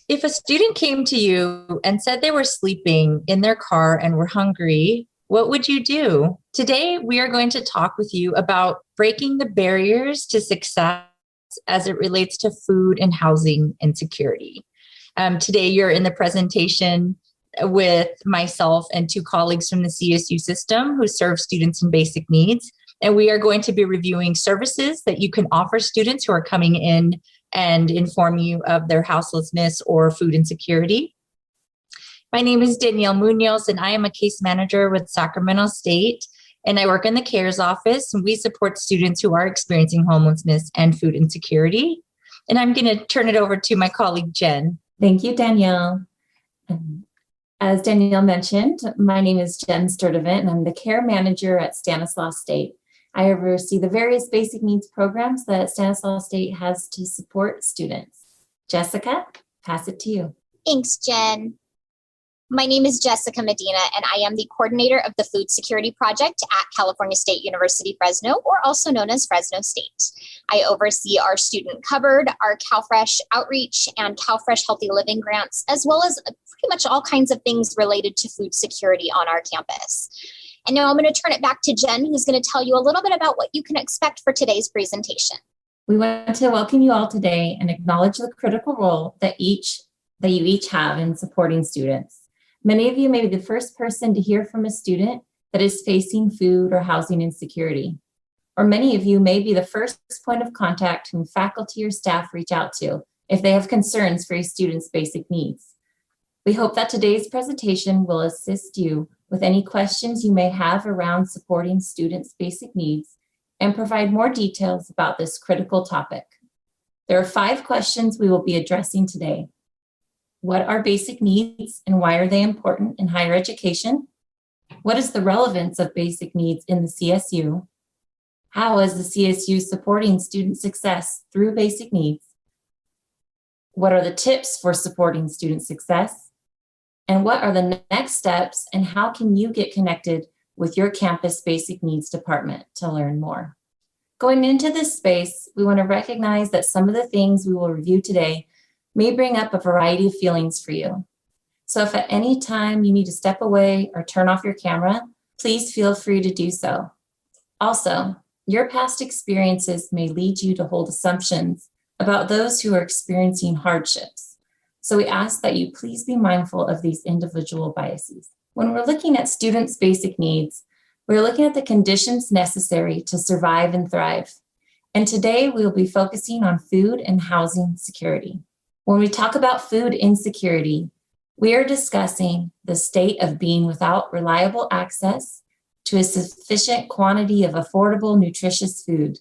If a student came to you and said they were sleeping in their car and were hungry, what would you do? Today, we are going to talk with you about breaking the barriers to success as it relates to food and housing insecurity. Today, you're in the presentation with myself and two colleagues from the CSU system who serve students in basic needs. And we are going to be reviewing services that you can offer students who are coming in and inform you of their houselessness or food insecurity. My name is Danielle Munoz, and I am a case manager with Sacramento State, and I work in the CARES office, and we support students who are experiencing homelessness and food insecurity. And I'm going to turn it over to my colleague, Jen. Thank you, Danielle. As Danielle mentioned, my name is Jen Sturdivant, and I'm the care manager at Stanislaus State. I oversee the various basic needs programs that Stanislaus State has to support students. Jessica, pass it to you. Thanks, Jen. My name is Jessica Medina, and I am the coordinator of the Food Security Project at California State University, Fresno, or also known as Fresno State. I oversee our student cupboard, our CalFresh outreach, and CalFresh Healthy Living grants, as well as pretty much all kinds of things related to food security on our campus. And now I'm going to turn it back to Jen, who's going to tell you a little bit about what you can expect for today's presentation. We want to welcome you all today and acknowledge the critical role that you each have in supporting students. Many of you may be the first person to hear from a student that is facing food or housing insecurity. Or many of you may be the first point of contact whom faculty or staff reach out to if they have concerns for a student's basic needs. We hope that today's presentation will assist you with any questions you may have around supporting students' basic needs and provide more details about this critical topic. There are 5 questions we will be addressing today. What are basic needs and why are they important in higher education? What is the relevance of basic needs in the CSU? How is the CSU supporting student success through basic needs? What are the tips for supporting student success? And what are the next steps and how can you get connected with your campus basic needs department to learn more? Going into this space, we want to recognize that some of the things we will review today may bring up a variety of feelings for you. So if at any time you need to step away or turn off your camera, please feel free to do so. Also, your past experiences may lead you to hold assumptions about those who are experiencing hardships. So we ask that you please be mindful of these individual biases. When we're looking at students' basic needs, we're looking at the conditions necessary to survive and thrive. And today we'll be focusing on food and housing security. When we talk about food insecurity, we are discussing the state of being without reliable access to a sufficient quantity of affordable, nutritious food.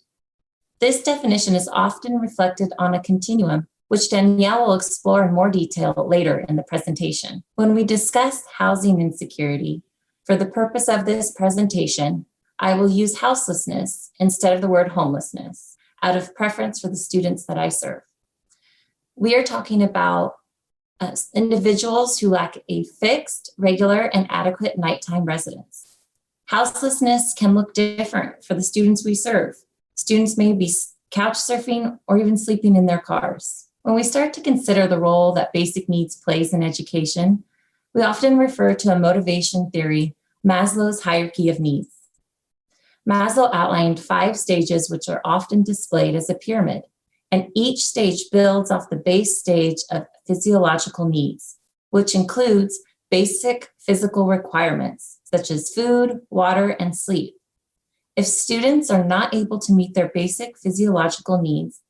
This definition is often reflected on a continuum, which Danielle will explore in more detail later in the presentation. When we discuss housing insecurity, for the purpose of this presentation, I will use houselessness instead of the word homelessness, out of preference for the students that I serve. We are talking about individuals who lack a fixed, regular, and adequate nighttime residence. Houselessness can look different for the students we serve. Students may be couch surfing or even sleeping in their cars. When we start to consider the role that basic needs plays in education, we often refer to a motivation theory, Maslow's hierarchy of needs. Maslow outlined 5 stages which are often displayed as a pyramid, and each stage builds off the base stage of physiological needs, which includes basic physical requirements such as food, water, and sleep. If students are not able to meet their basic physiological needs,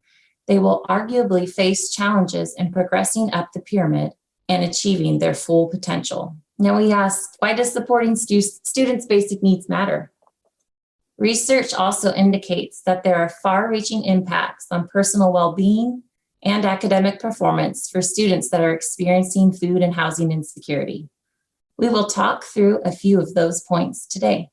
they will arguably face challenges in progressing up the pyramid and achieving their full potential. Now we ask, why does supporting students' basic needs matter? Research also indicates that there are far-reaching impacts on personal well-being and academic performance for students that are experiencing food and housing insecurity. We will talk through a few of those points today.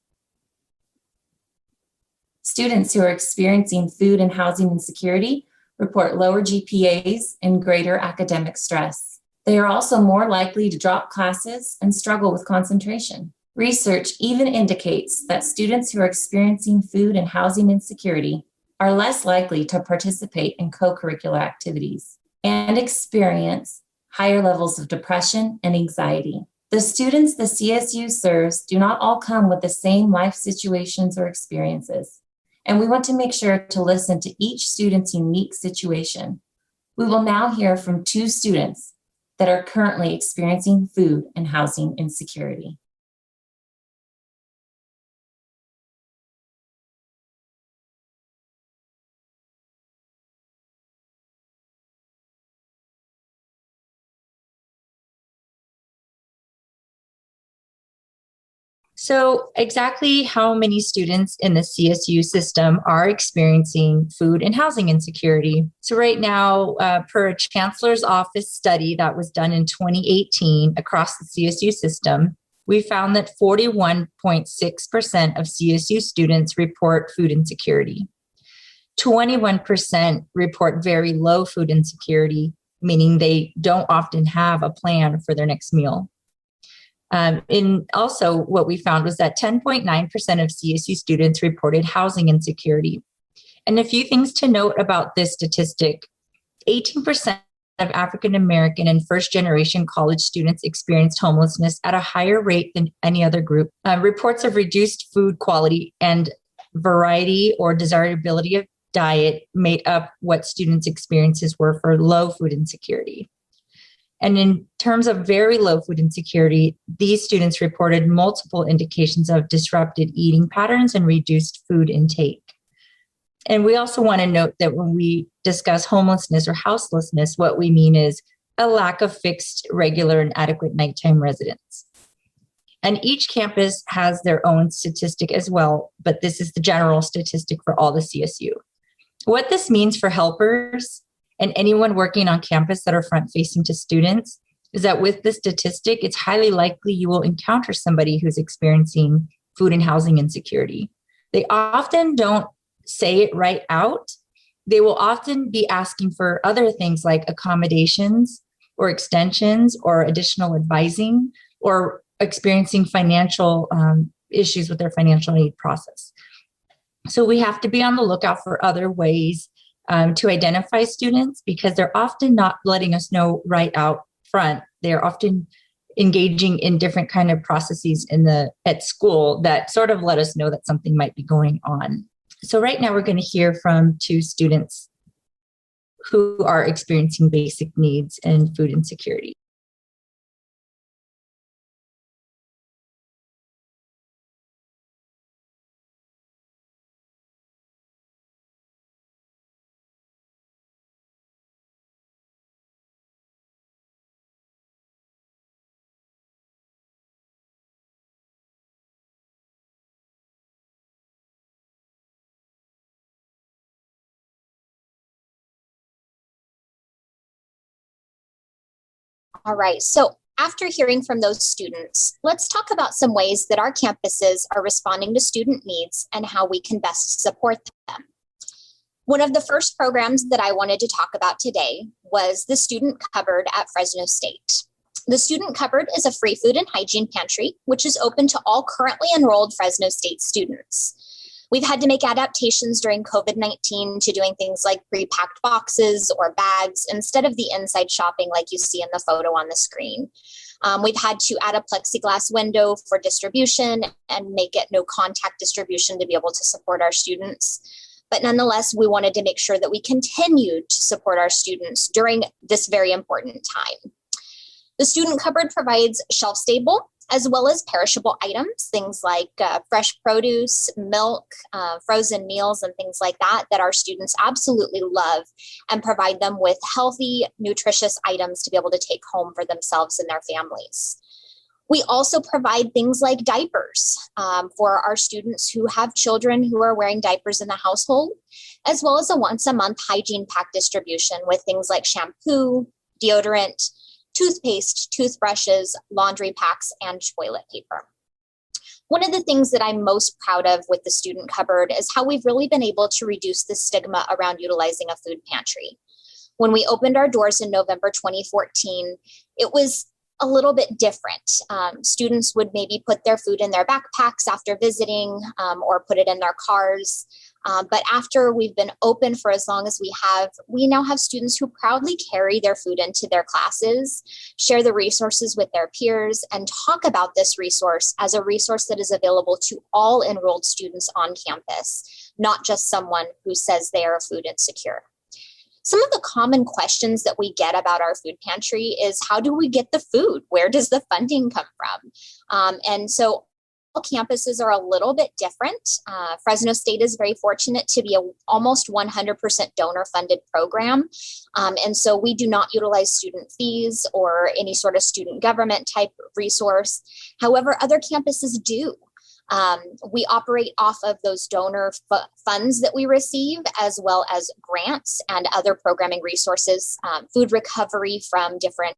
Students who are experiencing food and housing insecurity report lower GPAs and greater academic stress. They are also more likely to drop classes and struggle with concentration. Research even indicates that students who are experiencing food and housing insecurity are less likely to participate in co-curricular activities and experience higher levels of depression and anxiety. The students the CSU serves do not all come with the same life situations or experiences, and we want to make sure to listen to each student's unique situation. We will now hear from 2 students that are currently experiencing food and housing insecurity. So, exactly how many students in the CSU system are experiencing food and housing insecurity? So, right now, per a chancellor's office study that was done in 2018 across the CSU system, we found that 41.6% of CSU students report food insecurity. 21% report very low food insecurity, meaning they don't often have a plan for their next meal. And also what we found was that 10.9% of CSU students reported housing insecurity. And a few things to note about this statistic: 18% of African American and first generation college students experienced homelessness at a higher rate than any other group. Reports of reduced food quality and variety or desirability of diet made up what students' experiences were for low food insecurity. And in terms of very low food insecurity, these students reported multiple indications of disrupted eating patterns and reduced food intake. And we also want to note that when we discuss homelessness or houselessness, what we mean is a lack of fixed, regular, and adequate nighttime residence. And each campus has their own statistic as well, but this is the general statistic for all the CSU. What this means for helpers and anyone working on campus that are front-facing to students is that with this statistic, it's highly likely you will encounter somebody who's experiencing food and housing insecurity. They often don't say it right out. They will often be asking for other things like accommodations or extensions or additional advising, or experiencing financial issues with their financial aid process. So we have to be on the lookout for other ways to identify students, because they're often not letting us know right out front. They're often engaging in different kind of processes at school that sort of let us know that something might be going on. So right now we're going to hear from 2 students who are experiencing basic needs and food insecurity. All right, so after hearing from those students, let's talk about some ways that our campuses are responding to student needs and how we can best support them. One of the first programs that I wanted to talk about today was the Student Cupboard at Fresno State. The Student Cupboard is a free food and hygiene pantry, which is open to all currently enrolled Fresno State students. We've had to make adaptations during COVID-19 to doing things like pre-packed boxes or bags instead of the inside shopping like you see in the photo on the screen. We've had to add a plexiglass window for distribution and make it no contact distribution to be able to support our students. But nonetheless, we wanted to make sure that we continued to support our students during this very important time. The Student Cupboard provides shelf-stable as well as perishable items, things like fresh produce, milk, frozen meals, and things like that, that our students absolutely love, and provide them with healthy, nutritious items to be able to take home for themselves and their families. We also provide things like diapers for our students who have children who are wearing diapers in the household, as well as a once-a-month hygiene pack distribution with things like shampoo, deodorant, toothpaste, toothbrushes, laundry packs, and toilet paper. One of the things that I'm most proud of with the Student Cupboard is how we've really been able to reduce the stigma around utilizing a food pantry. When we opened our doors in November 2014, it was a little bit different. Students would maybe put their food in their backpacks after visiting or put it in their cars. But after we've been open for as long as we now have students who proudly carry their food into their classes, share the resources with their peers, and talk about this resource as a resource that is available to all enrolled students on campus, not just someone who says they are food insecure. Some of the common questions that we get about our food pantry is, how do we get the food? Where does the funding come from? And so all campuses are a little bit different. Fresno State is very fortunate to be a almost 100% donor funded program. And so we do not utilize student fees or any sort of student government type resource. However, other campuses do. We operate off of those donor funds that we receive, as well as grants and other programming resources, food recovery from different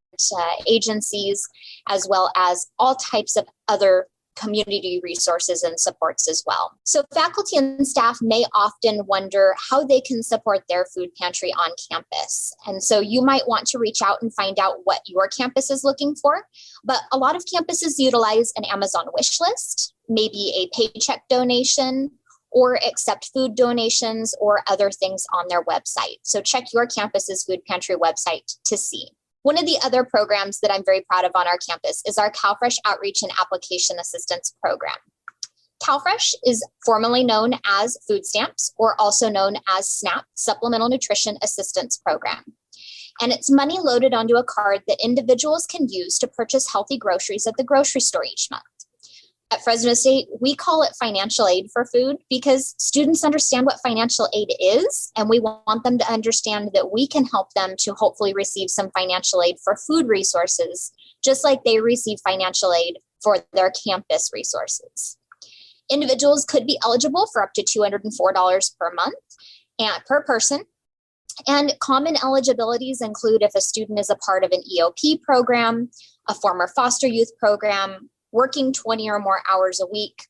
agencies, as well as all types of other community resources and supports as well. So faculty and staff may often wonder how they can support their food pantry on campus. And so you might want to reach out and find out what your campus is looking for. But a lot of campuses utilize an Amazon wish list, maybe a paycheck donation, or accept food donations or other things on their website. So check your campus's food pantry website to see. One of the other programs that I'm very proud of on our campus is our CalFresh Outreach and Application Assistance Program. CalFresh is formerly known as Food Stamps, or also known as SNAP, Supplemental Nutrition Assistance Program. And it's money loaded onto a card that individuals can use to purchase healthy groceries at the grocery store each month. At Fresno State, we call it financial aid for food because students understand what financial aid is, and we want them to understand that we can help them to hopefully receive some financial aid for food resources, just like they receive financial aid for their campus resources. Individuals could be eligible for up to $204 per month and per person. And common eligibilities include if a student is a part of an EOP program, a former foster youth program, working 20 or more hours a week,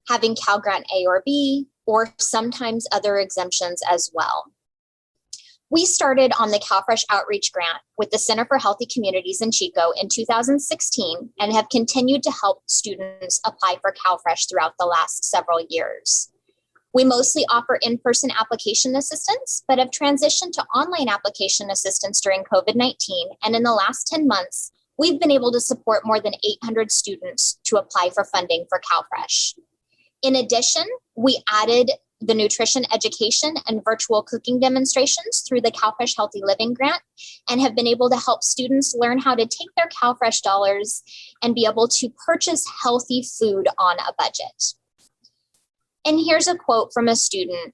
having Cal Grant A or B, or sometimes other exemptions as well. We started on the CalFresh Outreach Grant with the Center for Healthy Communities in Chico in 2016 and have continued to help students apply for CalFresh throughout the last several years. We mostly offer in-person application assistance, but have transitioned to online application assistance during COVID-19, and in the last 10 months, we've been able to support more than 800 students to apply for funding for CalFresh. In addition, we added the nutrition education and virtual cooking demonstrations through the CalFresh Healthy Living Grant and have been able to help students learn how to take their CalFresh dollars and be able to purchase healthy food on a budget. And here's a quote from a student.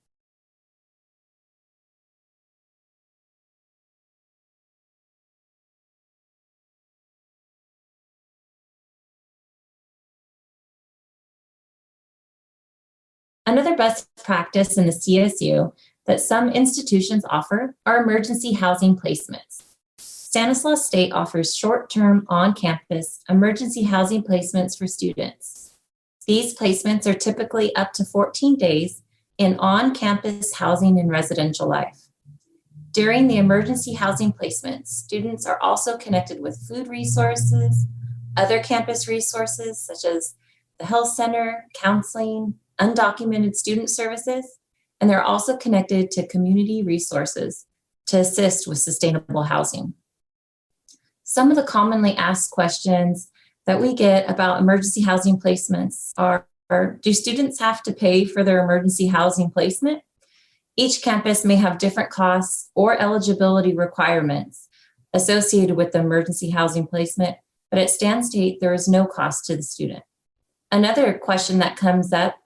Another best practice in the CSU that some institutions offer are emergency housing placements. Stanislaus State offers short-term on-campus emergency housing placements for students. These placements are typically up to 14 days in on-campus housing and residential life. During the emergency housing placements, students are also connected with food resources, other campus resources such as the health center, counseling, undocumented student services, and they're also connected to community resources to assist with sustainable housing. Some of the commonly asked questions that we get about emergency housing placements are, do students have to pay for their emergency housing placement? Each campus may have different costs or eligibility requirements associated with the emergency housing placement, but at Stan State, there is no cost to the student. Another question that comes up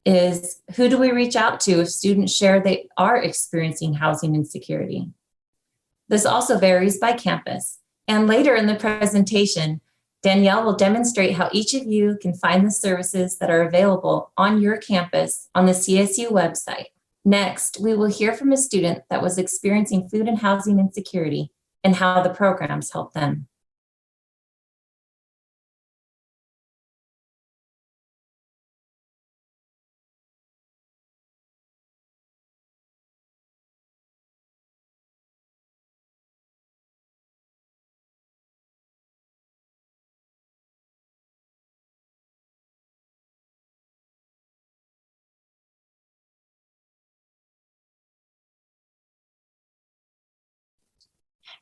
is, who do we reach out to if students share they are experiencing housing insecurity? This also varies by campus. And later in the presentation, Danielle will demonstrate how each of you can find the services that are available on your campus on the CSU website. Next, we will hear from a student that was experiencing food and housing insecurity and how the programs help them.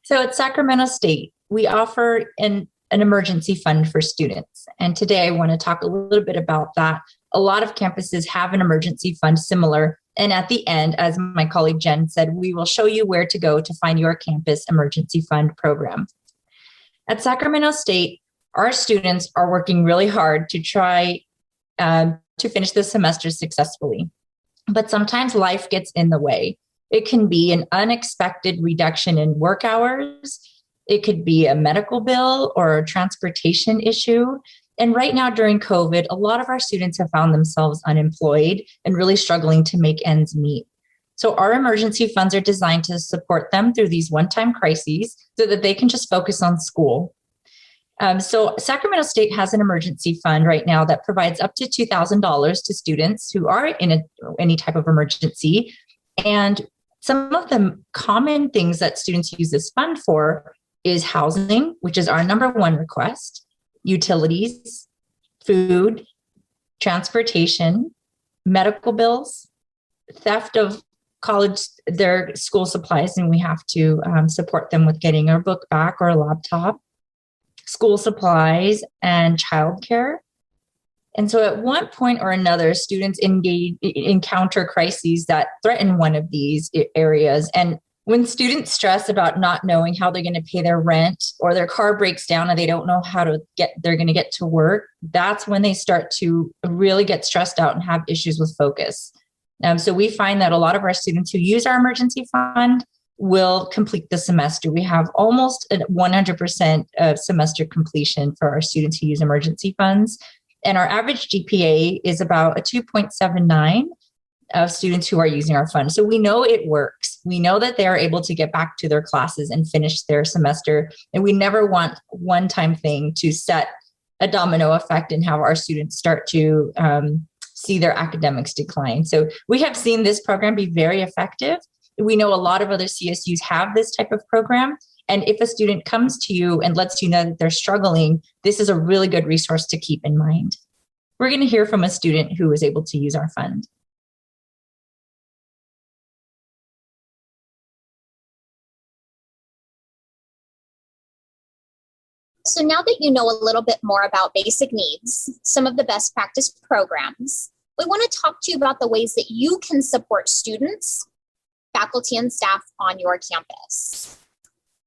So at Sacramento State, we offer an emergency fund for students. And today I want to talk a little bit about that. A lot of campuses have an emergency fund similar. And at the end, as my colleague Jen said, we will show you where to go to find your campus emergency fund program. At Sacramento State, our students are working really hard to try to finish the semester successfully. But sometimes life gets in the way. It can be an unexpected reduction in work hours. It could be a medical bill or a transportation issue. And right now during COVID, a lot of our students have found themselves unemployed and really struggling to make ends meet. So our emergency funds are designed to support them through these one-time crises so that they can just focus on school. So Sacramento State has an emergency fund right now that provides up to $2,000 to students who are in any type of emergency. And some of the common things that students use this fund for is housing, which is our number one request, utilities, food, transportation, medical bills, theft of their school supplies, and we have to support them with getting our book back or a laptop, school supplies, and childcare. And so at one point or another, students encounter crises that threaten one of these areas. And when students stress about not knowing how they're going to pay their rent, or their car breaks down and they don't know how they're going to get to work, that's when they start to really get stressed out and have issues with focus. So we find that a lot of our students who use our emergency fund will complete the semester. We have almost 100% of semester completion for our students who use emergency funds. And our average GPA is about a 2.79 of students who are using our fund. So we know it works. We know that they are able to get back to their classes and finish their semester. And we never want one-time thing to set a domino effect and have our students start to see their academics decline. So we have seen this program be very effective. We know a lot of other CSUs have this type of program. And if a student comes to you and lets you know that they're struggling, this is a really good resource to keep in mind. We're going to hear from a student who was able to use our fund. So now that you know a little bit more about basic needs, some of the best practice programs, we want to talk to you about the ways that you can support students, faculty, and staff on your campus.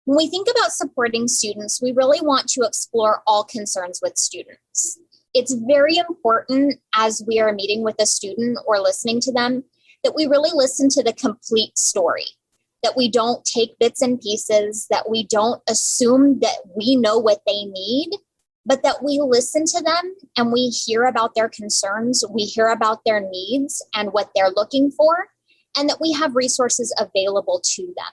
When we think about supporting students, we really want to explore all concerns with students. It's very important as we are meeting with a student or listening to them that we really listen to the complete story, that we don't take bits and pieces, that we don't assume that we know what they need, but that we listen to them and we hear about their concerns, we hear about their needs and what they're looking for, and that we have resources available to them.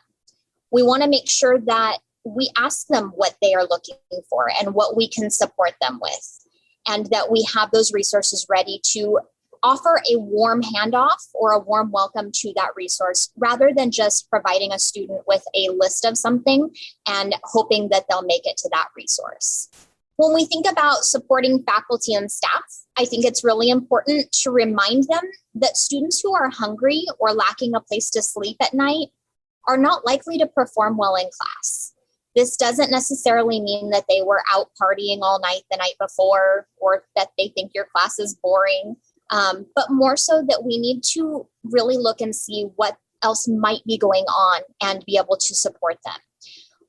We want to make sure that we ask them what they are looking for and what we can support them with, and that we have those resources ready to offer a warm handoff or a warm welcome to that resource, rather than just providing a student with a list of something and hoping that they'll make it to that resource. When we think about supporting faculty and staff, I think it's really important to remind them that students who are hungry or lacking a place to sleep at night are not likely to perform well in class. This doesn't necessarily mean that they were out partying all night the night before, or that they think your class is boring, but more so that we need to really look and see what else might be going on and be able to support them.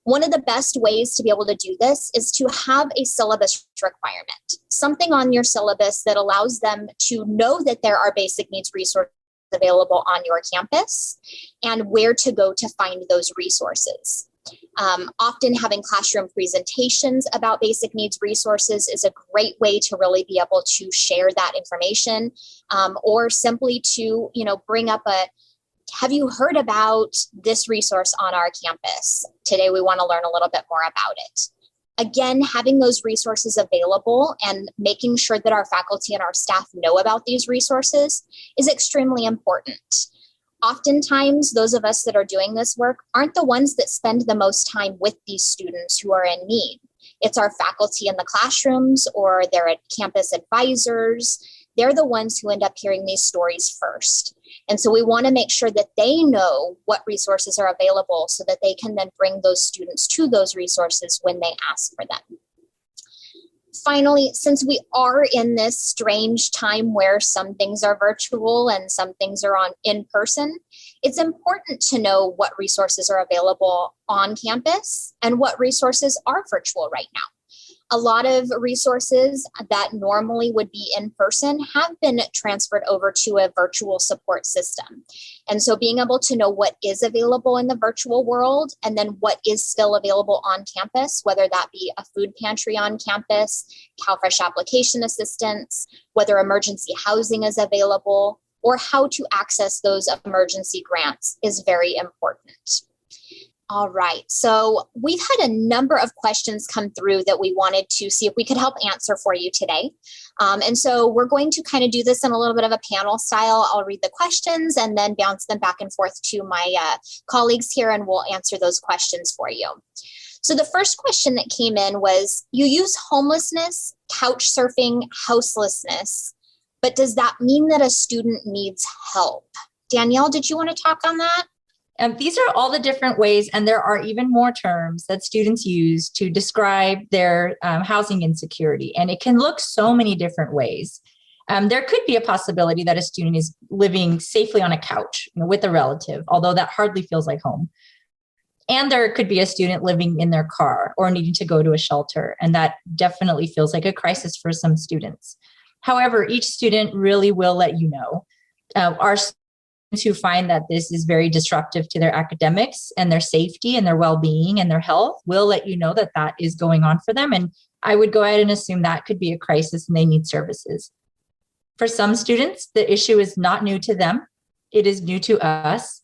One of the best ways to be able to do this is to have a syllabus requirement, something on your syllabus that allows them to know that there are basic needs resources available on your campus and where to go to find those resources. Often having classroom presentations about basic needs resources is a great way to really be able to share that information, or simply to, bring up have you heard about this resource on our campus? Today, we want to learn a little bit more about it. Again, having those resources available and making sure that our faculty and our staff know about these resources is extremely important. Oftentimes, those of us that are doing this work aren't the ones that spend the most time with these students who are in need. It's our faculty in the classrooms or their campus advisors. they're the ones who end up hearing these stories first. And so we want to make sure that they know what resources are available so that they can then bring those students to those resources when they ask for them. Finally, since we are in this strange time where some things are virtual and some things are in person, it's important to know what resources are available on campus and what resources are virtual right now. A lot of resources that normally would be in person have been transferred over to a virtual support system. And so being able to know what is available in the virtual world and then what is still available on campus, whether that be a food pantry on campus, CalFresh application assistance, whether emergency housing is available, or how to access those emergency grants is very important. All right, so we've had a number of questions come through that we wanted to see if we could help answer for you today. And so we're going to kind of do this in a little bit of a panel style. I'll read the questions and then bounce them back and forth to my colleagues here, and we'll answer those questions for you. So the first question that came in was, you use homelessness, couch surfing, houselessness, but does that mean that a student needs help? Danielle, did you want to talk on that? These are all the different ways, and there are even more terms that students use to describe their housing insecurity, and it can look so many different ways. There could be a possibility that a student is living safely on a couch, with a relative, although that hardly feels like home. And there could be a student living in their car or needing to go to a shelter, and that definitely feels like a crisis for some students. However, each student really will let you know. Our who find that this is very disruptive to their academics and their safety and their well-being and their health will let you know that that is going on for them. And I would go ahead and assume that could be a crisis and they need services. For some students, the issue is not new to them. It is new to us.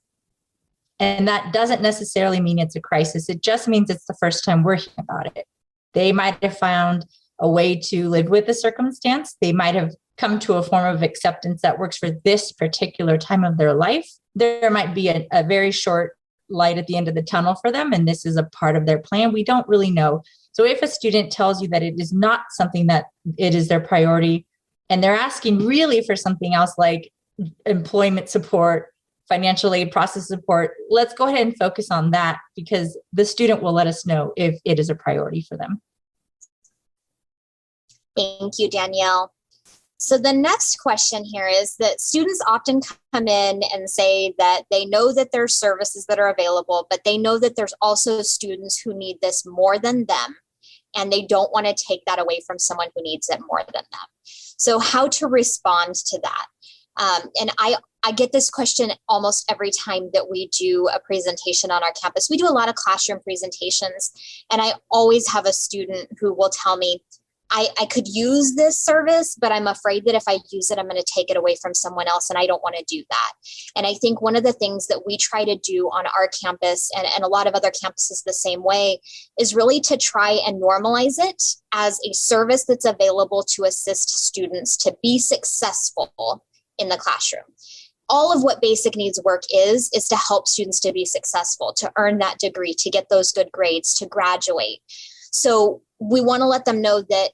And that doesn't necessarily mean it's a crisis. It just means it's the first time we're hearing about it. They might have found a way to live with the circumstance. They might have come to a form of acceptance that works for this particular time of their life. There might be a very short light at the end of the tunnel for them, and this is a part of their plan. We don't really know. So if a student tells you that it is not something that it is their priority, and they're asking really for something else like employment support, financial aid process support, let's go ahead and focus on that, because the student will let us know if it is a priority for them. Thank you, Danielle. So the next question here is that students often come in and say that they know that there's services that are available, but they know that there's also students who need this more than them, and they don't want to take that away from someone who needs it more than them. So how to respond to that? And I get this question almost every time that we do a presentation on our campus. We do a lot of classroom presentations, and I always have a student who will tell me, I could use this service, but I'm afraid that if I use it, I'm going to take it away from someone else, and I don't want to do that. And I think one of the things that we try to do on our campus, and a lot of other campuses the same way, is really to try and normalize it as a service that's available to assist students to be successful in the classroom. All of what basic needs work is to help students to be successful, to earn that degree, to get those good grades, to graduate. So we want to let them know that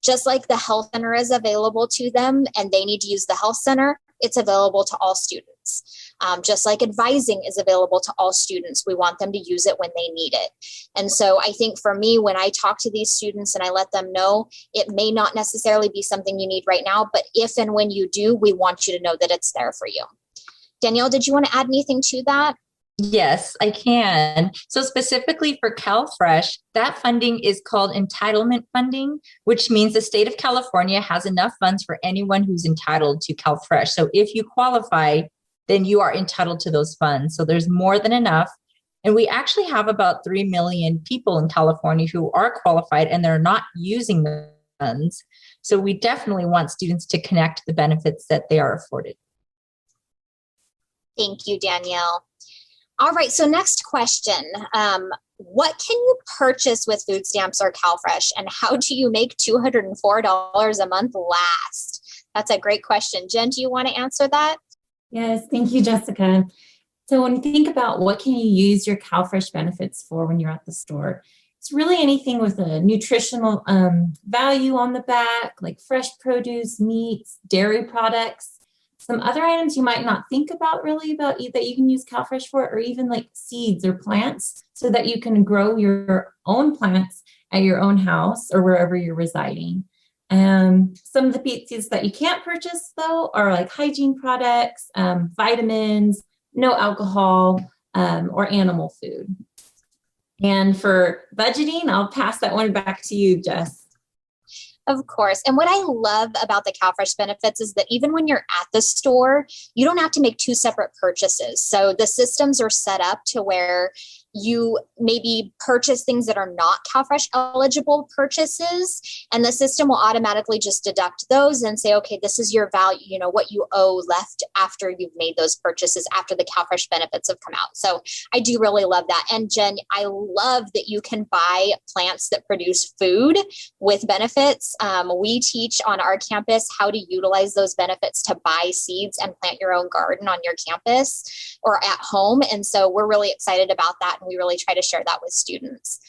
just like the health center is available to them and they need to use the health center, it's available to all students. Just like advising is available to all students, we want them to use it when they need it. And so I think for me, when I talk to these students and I let them know, it may not necessarily be something you need right now, but if and when you do, we want you to know that it's there for you. Danielle, did you want to add anything to that? Yes, I can. So specifically for CalFresh, that funding is called entitlement funding, which means the state of California has enough funds for anyone who's entitled to CalFresh. So if you qualify, then you are entitled to those funds. So there's more than enough. And we actually have about 3 million people in California who are qualified and they're not using the funds. So we definitely want students to connect the benefits that they are afforded. Thank you, Danielle. All right, so next question. What can you purchase with food stamps or CalFresh, and how do you make $204 a month last? That's a great question. Jen, do you want to answer that? Yes, thank you, Jessica. So when you think about what can you use your CalFresh benefits for when you're at the store, It's really anything with a nutritional value on the back, like fresh produce, meats, dairy products. Some other items you might not think about really about that you can use CalFresh for, or even like seeds or plants so that you can grow your own plants at your own house or wherever you're residing. Some of the pieces that you can't purchase though are like hygiene products, vitamins, no alcohol, or animal food. And for budgeting, I'll pass that one back to you, Jess. Of course. And what I love about the CalFresh benefits is that even when you're at the store, you don't have to make two separate purchases. So the systems are set up to where you maybe purchase things that are not CalFresh eligible purchases, and the system will automatically just deduct those and say, okay, this is your value, you know, what you owe left after you've made those purchases, after the CalFresh benefits have come out. So I do really love that. And Jen, I love that you can buy plants that produce food with benefits. We teach on our campus how to utilize those benefits to buy seeds and plant your own garden on your campus or at home. And so we're really excited about that. We really try to share that with students.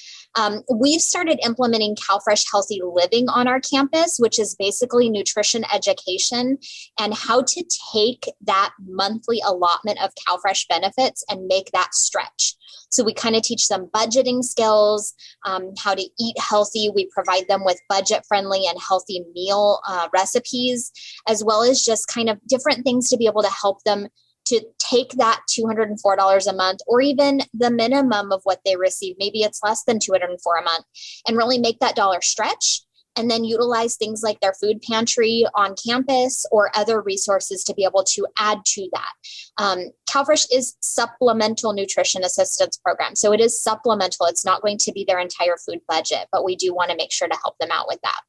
We've started implementing CalFresh Healthy Living on our campus, which is basically nutrition education and how to take that monthly allotment of CalFresh benefits and make that stretch. So we kind of teach them budgeting skills, how to eat healthy. We provide them with budget-friendly and healthy meal recipes, as well as just kind of different things to be able to help them to take that $204 a month, or even the minimum of what they receive. Maybe it's less than $204 a month, and really make that dollar stretch, and then utilize things like their food pantry on campus or other resources to be able to add to that. CalFresh is supplemental nutrition assistance program. So it is supplemental. It's not going to be their entire food budget, but we do want to make sure to help them out with that.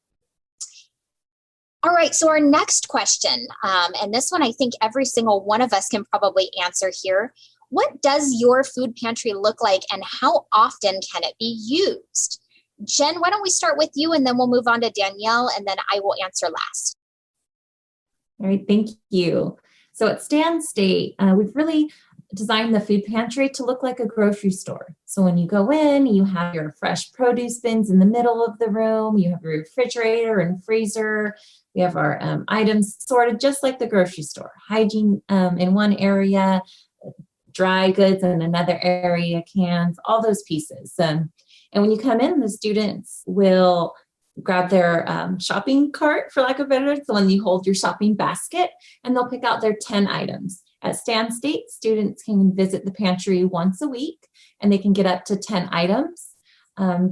All right, so our next question, and this one I think every single one of us can probably answer here. What does your food pantry look like, and how often can it be used? Jen, why don't we start with you, and then we'll move on to Danielle, and then I will answer last. All right, thank you. So at Stan State, we've really designed the food pantry to look like a grocery store. So when you go in, you have your fresh produce bins in the middle of the room, you have your refrigerator and freezer. We have our items sorted just like the grocery store. Hygiene in one area, dry goods in another area, cans, all those pieces. And when you come in, the students will grab their shopping cart, for lack of a better word, so when you hold your shopping basket, and they'll pick out their 10 items. At Stan State, students can visit the pantry once a week, and they can get up to 10 items.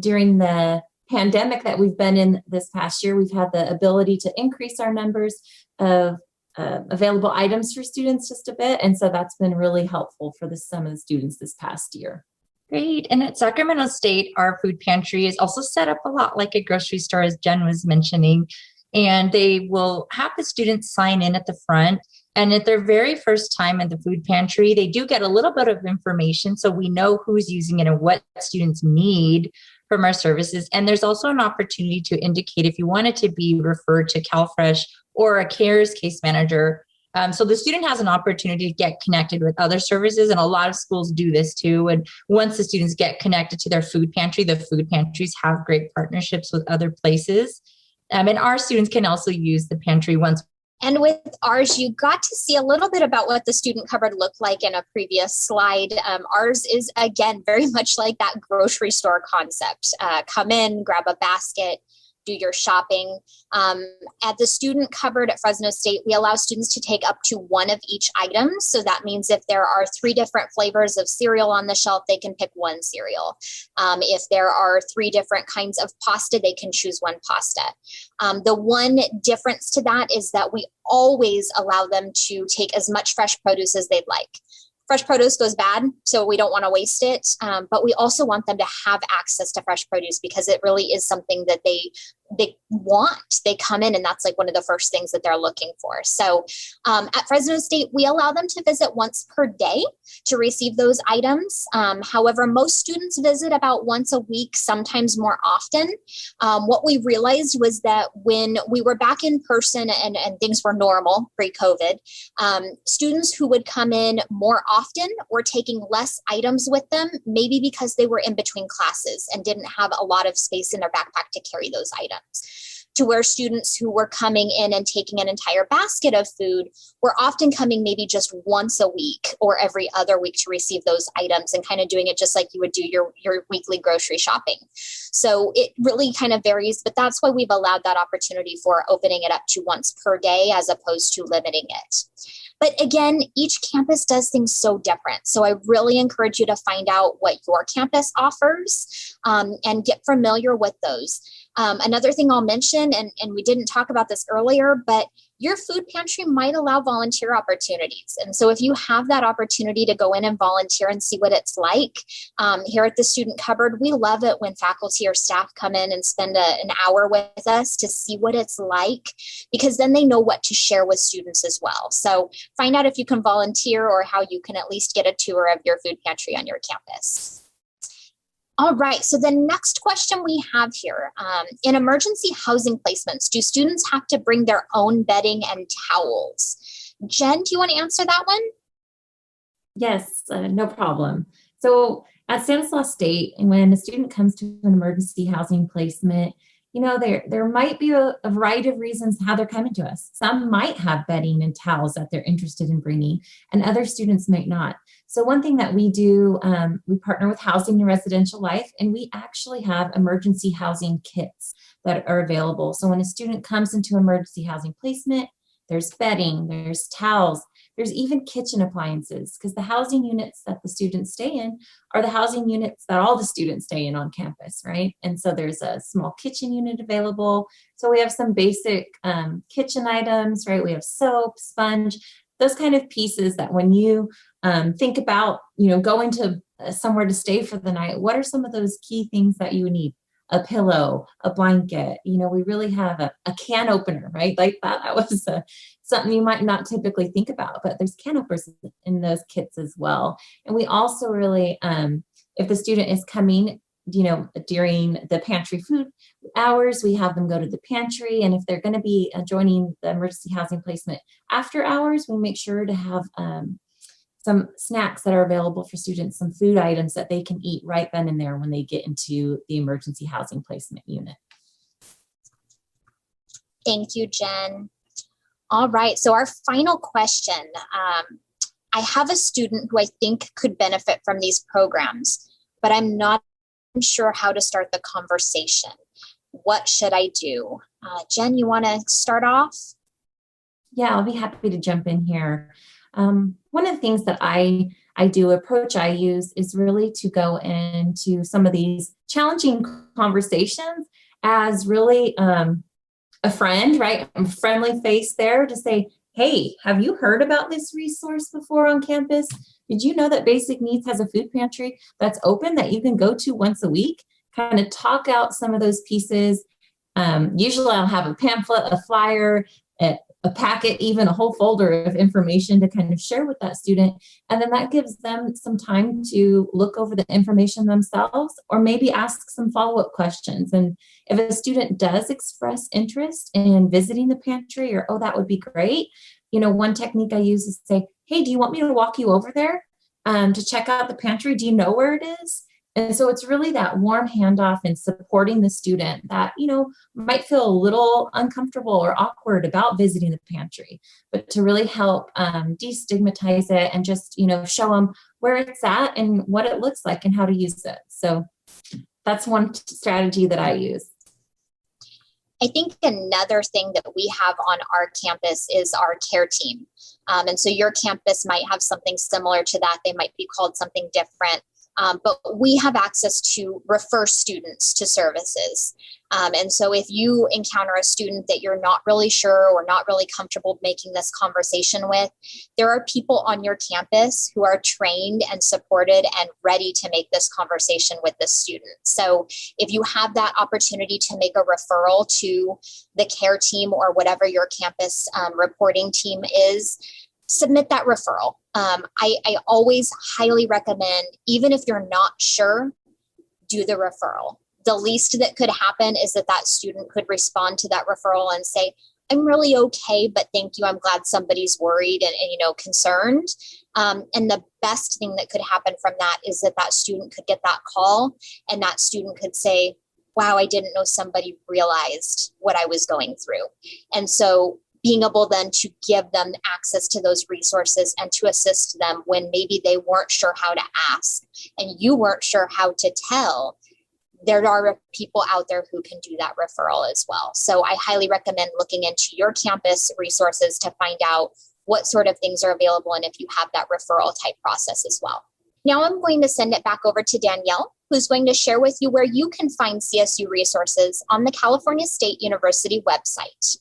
During the pandemic that we've been in this past year, we've had the ability to increase our numbers of available items for students just a bit. And so that's been really helpful for some of the students this past year. Great. And at Sacramento State, our food pantry is also set up a lot like a grocery store, as Jen was mentioning. And they will have the students sign in at the front. And at their very first time in the food pantry, they do get a little bit of information so we know who's using it and what students need from our services. And there's also an opportunity to indicate if you wanted to be referred to CalFresh or a CARES case manager. So the student has an opportunity to get connected with other services, and a lot of schools do this too. And once the students get connected to their food pantry, the food pantries have great partnerships with other places. And our students can also use the pantry once. And with ours, you got to see a little bit about what the student cupboard looked like in a previous slide. Ours is, again, very much like that grocery store concept. Come in, grab a basket, do your shopping. At the student cupboard at Fresno State, we allow students to take up to one of each item. So that means if there are 3 different flavors of cereal on the shelf, they can pick one cereal. If there are 3 different kinds of pasta, they can choose one pasta. The one difference to that is that we always allow them to take as much fresh produce as they'd like. Fresh produce goes bad, so we don't want to waste it. But we also want them to have access to fresh produce because it really is something that they they come in and that's like one of the first things that they're looking for. So at Fresno State, we allow them to visit once per day to receive those items. However, most students visit about once a week, sometimes more often. What we realized was that when we were back in person and things were normal pre-COVID, students who would come in more often were taking less items with them, maybe because they were in between classes and didn't have a lot of space in their backpack to carry those items. To where students who were coming in and taking an entire basket of food were often coming maybe just once a week or every other week to receive those items and kind of doing it just like you would do your weekly grocery shopping. So it really kind of varies, but that's why we've allowed that opportunity for opening it up to once per day as opposed to limiting it. But again, each campus does things so different. So I really encourage you to find out what your campus offers and get familiar with those. Another thing I'll mention, and we didn't talk about this earlier, but your food pantry might allow volunteer opportunities. And so if you have that opportunity to go in and volunteer and see what it's like, here at the Student Cupboard, we love it when faculty or staff come in and spend an hour with us to see what it's like, because then they know what to share with students as well. So find out if you can volunteer or how you can at least get a tour of your food pantry on your campus. All right, so the next question we have here, in emergency housing placements, do students have to bring their own bedding and towels? Jen, do you want to answer that one? Yes, no problem. So at Stanislaus State, when a student comes to an emergency housing placement, there might be a variety of reasons how they're coming to us. Some might have bedding and towels that they're interested in bringing, and other students might not. So one thing that we do, we partner with Housing and Residential Life, and we actually have emergency housing kits that are available. So when a student comes into emergency housing placement, there's bedding, there's towels, there's even kitchen appliances, because the housing units that the students stay in are the housing units that all the students stay in on campus, right? And so there's a small kitchen unit available. So we have some basic kitchen items, right? We have soap, sponge, those kind of pieces that when you think about, going to somewhere to stay for the night, what are some of those key things that you need? A pillow, a blanket, we really have a can opener, right? Like that was something you might not typically think about, but there's can openers in those kits as well. And we also really, if the student is coming, during the pantry food hours, we have them go to the pantry. And if they're going to be joining the emergency housing placement after hours, we make sure to have some snacks that are available for students, some food items that they can eat right then and there when they get into the emergency housing placement unit. Thank you, Jen. All right, so our final question. I have a student who I think could benefit from these programs, but I'm not sure how to start the conversation. What should I do? Jen, you want to start off? Yeah, I'll be happy to jump in here. One of the things that I approach I use is really to go into some of these challenging conversations as really a friend, right? A friendly face there to say, hey, have you heard about this resource before on campus? Did you know that Basic Needs has a food pantry that's open that you can go to once a week? Kind of talk out some of those pieces. Usually I'll have a pamphlet, a flyer, a packet, even a whole folder of information to kind of share with that student. And then that gives them some time to look over the information themselves, or maybe ask some follow-up questions. And if a student does express interest in visiting the pantry, or, oh, that would be great. One technique I use is say, hey, do you want me to walk you over there to check out the pantry? Do you know where it is? And so it's really that warm handoff and supporting the student that, might feel a little uncomfortable or awkward about visiting the pantry, but to really help destigmatize it and just, show them where it's at and what it looks like and how to use it. So that's one strategy that I use. I think another thing that we have on our campus is our care team. And so your campus might have something similar to that. They might be called something different. but we have access to refer students to services. And so if you encounter a student that you're not really sure or not really comfortable making this conversation with, there are people on your campus who are trained and supported and ready to make this conversation with the student. So if you have that opportunity to make a referral to the care team or whatever your campus reporting team is, submit that referral. I always highly recommend, even if you're not sure, do the referral. The least that could happen is that that student could respond to that referral and say, I'm really okay, but thank you. I'm glad somebody's worried and concerned. And the best thing that could happen from that is that that student could get that call and that student could say, wow, I didn't know somebody realized what I was going through. And so being able then to give them access to those resources and to assist them when maybe they weren't sure how to ask and you weren't sure how to tell, there are people out there who can do that referral as well. So I highly recommend looking into your campus resources to find out what sort of things are available and if you have that referral type process as well. Now I'm going to send it back over to Danielle, who's going to share with you where you can find CSU resources on the California State University website.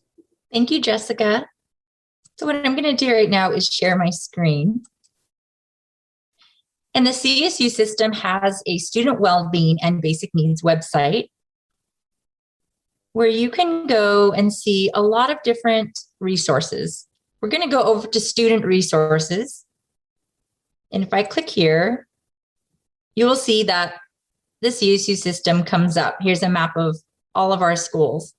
Thank you, Jessica. So what I'm going to do right now is share my screen. And the CSU system has a student well-being and basic needs website where you can go and see a lot of different resources. We're going to go over to student resources. And if I click here, you will see that the CSU system comes up. Here's a map of all of our schools.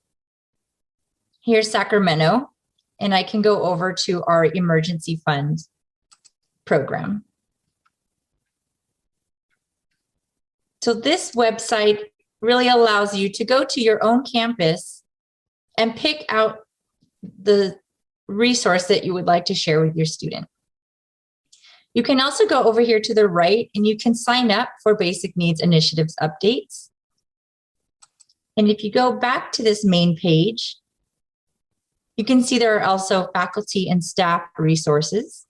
Here's Sacramento, and I can go over to our emergency fund program. So this website really allows you to go to your own campus and pick out the resource that you would like to share with your student. You can also go over here to the right and you can sign up for Basic Needs Initiatives updates. And if you go back to this main page, you can see there are also faculty and staff resources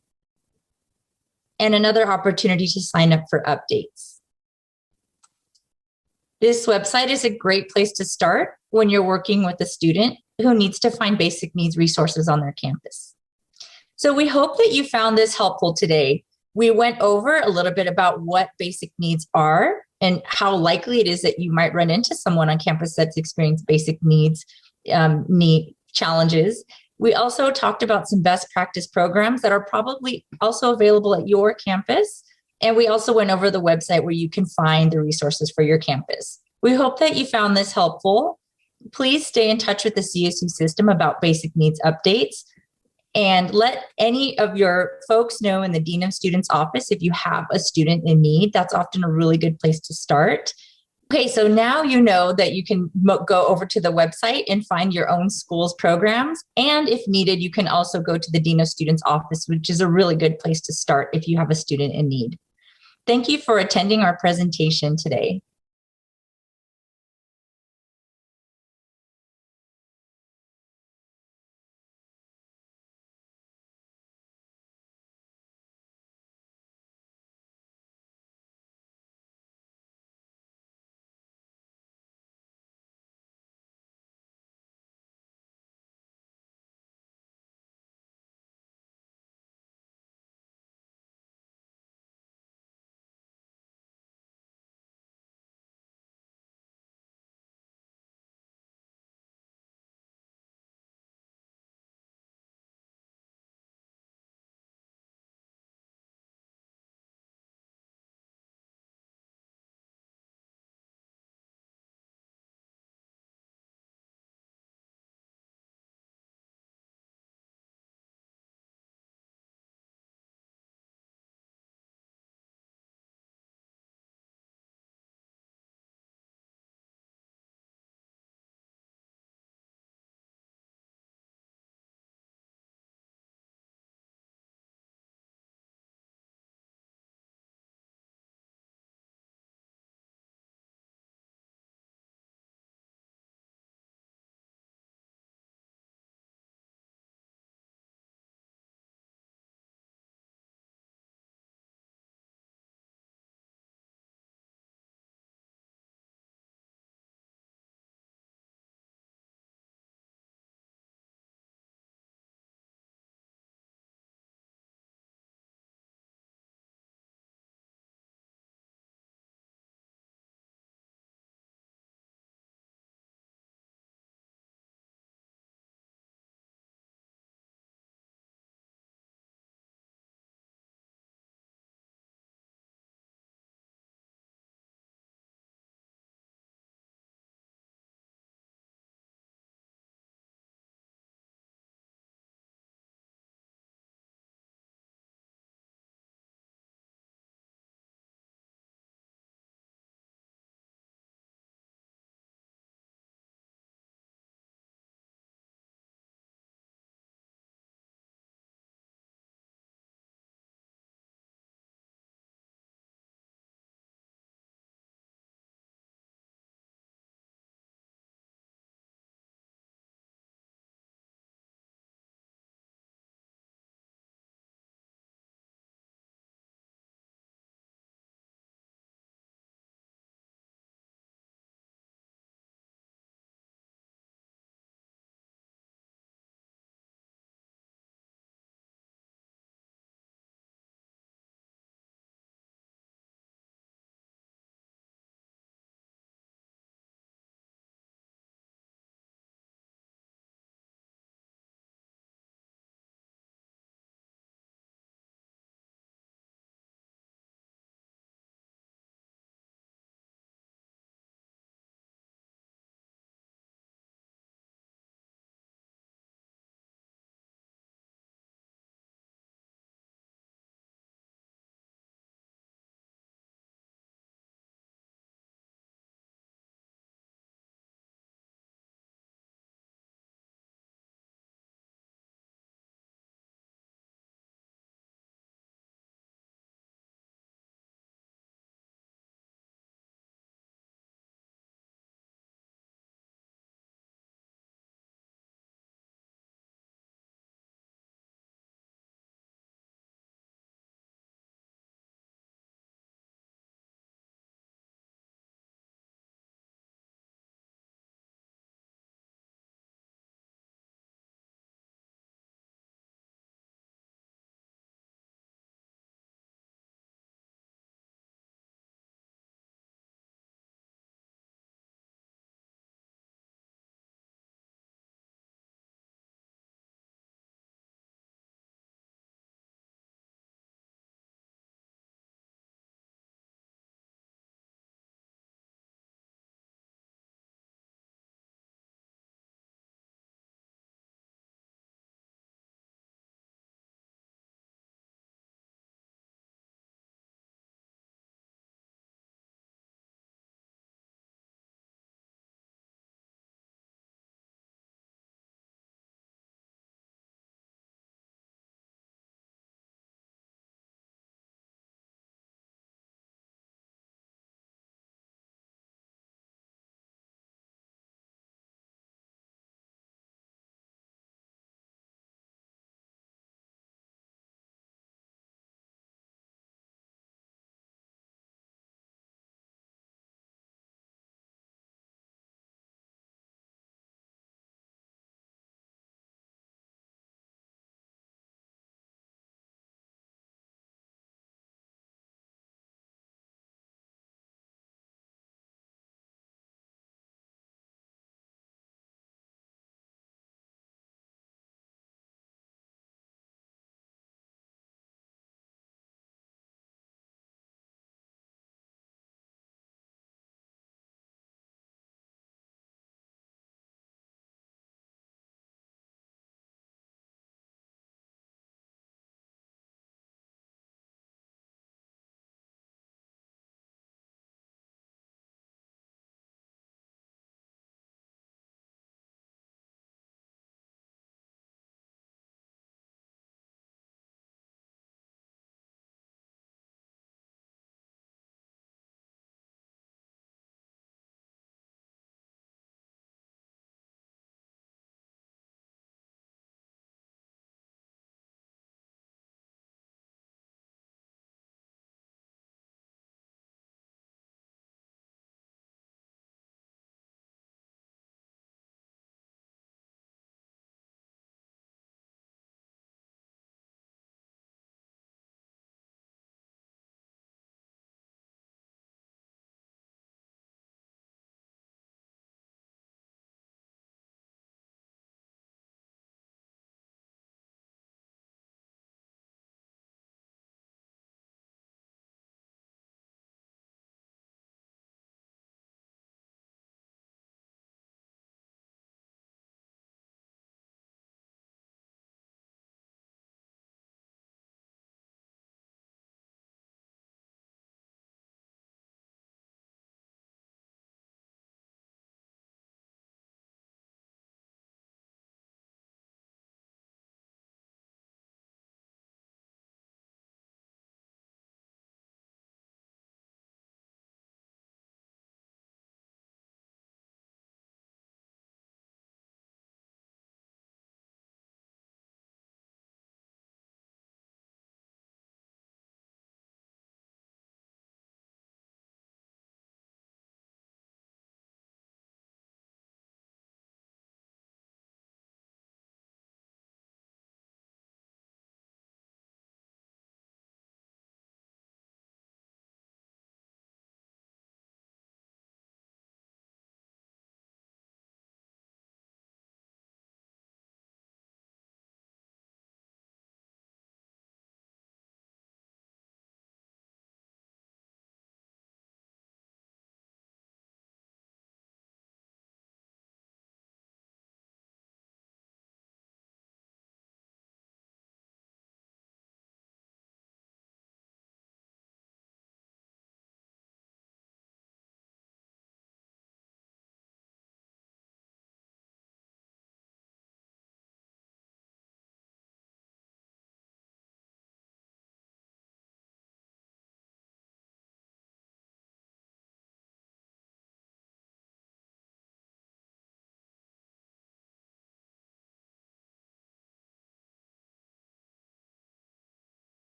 and another opportunity to sign up for updates. This website is a great place to start when you're working with a student who needs to find basic needs resources on their campus. So we hope that you found this helpful today. We went over a little bit about what basic needs are and how likely it is that you might run into someone on campus that's experienced basic needs need challenges. We also talked about some best practice programs that are probably also available at your campus. And we also went over the website where you can find the resources for your campus. We hope that you found this helpful. Please stay in touch with the CSU system about basic needs updates and let any of your folks know in the Dean of Students office if you have a student in need. That's often a really good place to start. Okay, so now you know that you can go over to the website and find your own school's programs. And if needed, you can also go to the Dean of Students office, which is a really good place to start if you have a student in need. Thank you for attending our presentation today.